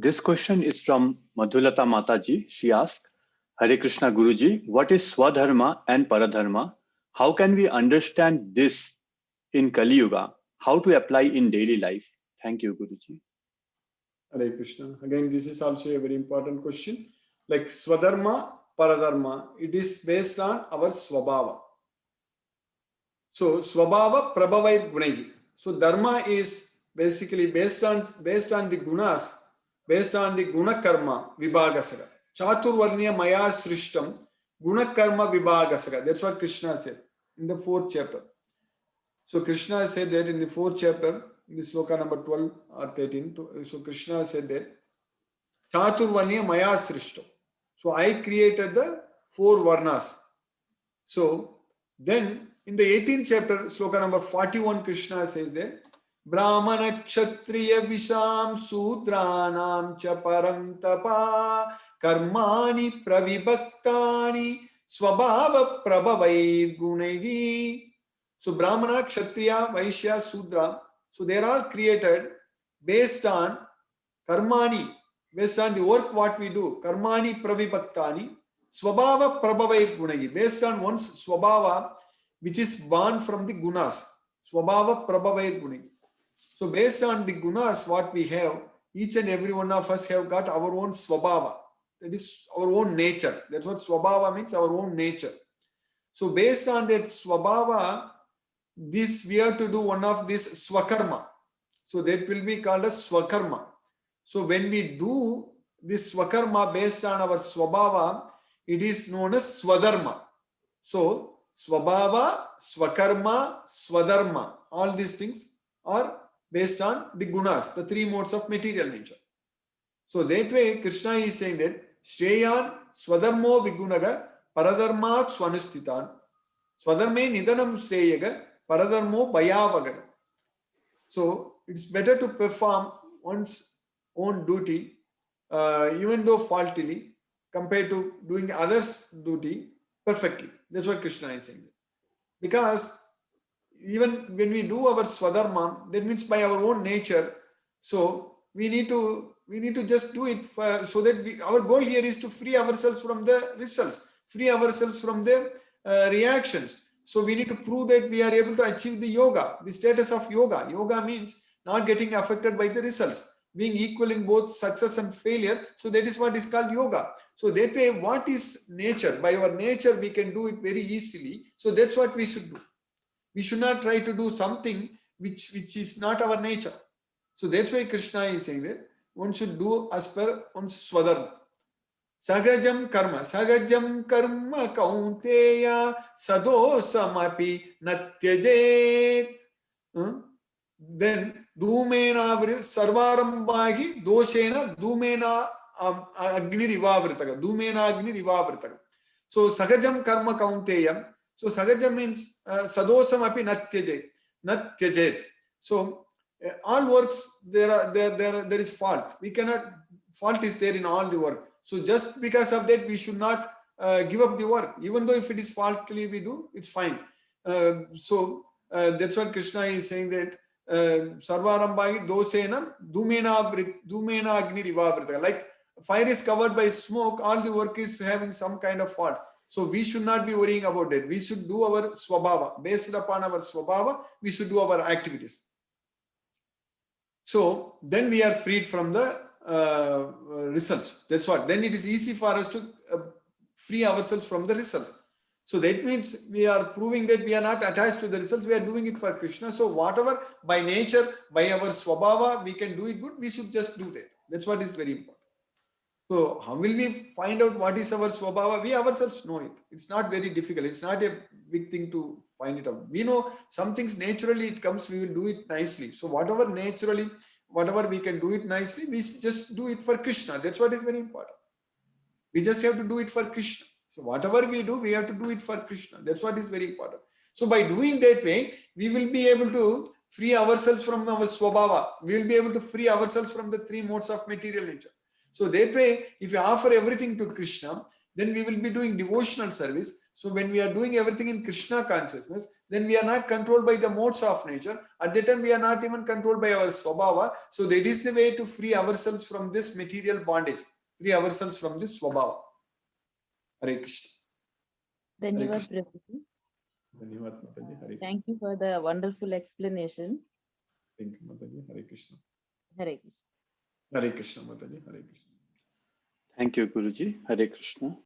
This question is from Madhulata Mataji. She asked, Hare Krishna Guruji, what is Swadharma and Paradharma? How can we understand this in Kali Yuga? How to apply in daily life? Thank you, Guruji. Hare Krishna. Again, this is also a very important question. Like Swadharma, Paradharma, it is based on our Swabhava. So Swabhava Prabhavait Gunagi. So Dharma is basically based on the gunas, based on the guna karma vibhagasara. Chaturvarnya maya srishtam guna karma vibhagasara. That's what Krishna said in the 4th chapter. So Krishna said that in the 4th chapter, in the sloka number 12 or 13. So Krishna said that Chaturvarnya maya srishtam. So I created the 4 varnas. So then in the 18th chapter, sloka number 41, Krishna says that Brahmana Kshatriya Visham Sudranam Cha Param Tapa Karmani Pravibhaktani Swabhava Prabhavair Gunagi. So Brahmana, Kshatriya, Vaishya, Sudra, so they are all created based on Karmani, based on the work what we do. Karmani Pravibhaktani Swabhava Prabhavair Gunagi, based on one's Swabhava, which is born from the gunas. Swabhava Prabhavair Gunagi. So based on the gunas what we have, each and every one of us have got our own Swabhava. That is our own nature. That's what Swabhava means, our own nature. So based on that Swabhava, this we have to do one of this Swakarma. So that will be called as Swakarma. So when we do this Swakarma based on our Swabhava, it is known as Swadharma. So Swabhava, Swakarma, Swadharma, all these things are based on the gunas, the 3 modes of material nature. So that way Krishna is saying that Shreyan Swadharmo Vigunaga Paradharmat Swanustitan Swadharme Nidanam Shreyaga Paradharmo Bhayavaga. So it's better to perform one's own duty even though faultily compared to doing others' duty perfectly. That's what Krishna is saying. Because even when we do our Swadharma, that means by our own nature, so we need to just do it so that our goal here is to free ourselves from the results, free ourselves from the reactions. So we need to prove that we are able to achieve the yoga, the status of yoga. Yoga means not getting affected by the results, being equal in both success and failure. So that is what is called yoga. So that way, what is nature? By our nature, we can do it very easily. So that's what we should do. We should not try to do something which is not our nature. So that's why Krishna is saying that one should do as per one's Swadharma. Sagajam karma kaunteya sadosamapi natyajet. Then Dhumena Sarvarambagi Doshena Dhumena Agni Rivavritaga. Dhumena Agni Rivavritaga. So Sagajam karma kaunteyam. So Sagajam means Sadosam api natyajet. So all works there is fault. We cannot, fault is there in all the work. So just because of that we should not give up the work. Even though if it is faultily we do, it's fine. So that's what Krishna is saying that Sarvarambagi Dosenam Dhumena Agni Rivavrita. Like fire is covered by smoke, all the work is having some kind of fault. So we should not be worrying about it. We should do our Swabhava. Based upon our Swabhava, we should do our activities. So then we are freed from the results. That's what. Then it is easy for us to free ourselves from the results. So that means we are proving that we are not attached to the results. We are doing it for Krishna. So whatever by nature, by our Swabhava, we can do it good, we should just do that. That's what is very important. So how will we find out what is our Swabhava? We ourselves know it. It's not very difficult. It's not a big thing to find it out. We know some things naturally it comes, we will do it nicely. So whatever naturally, whatever we can do it nicely, we just do it for Krishna. That's what is very important. We just have to do it for Krishna. So whatever we do, we have to do it for Krishna. That's what is very important. So by doing that way, we will be able to free ourselves from our Swabhava. We will be able to free ourselves from the 3 modes of material nature. So that way, if you offer everything to Krishna, then we will be doing devotional service. So when we are doing everything in Krishna consciousness, then we are not controlled by the modes of nature. At that time, we are not even controlled by our swabhava. So that is the way to free ourselves from this material bondage, free ourselves from this swabhava. Hare Krishna. Dhanyavad Prabhuji. Dhanyavad Mataji. Hare Krishna. Thank you for the wonderful explanation. Thank you, Mataji. Hare Krishna. Hare Krishna. Hare Krishna, Mataji. Hare Krishna. Thank you, Guruji. Hare Krishna.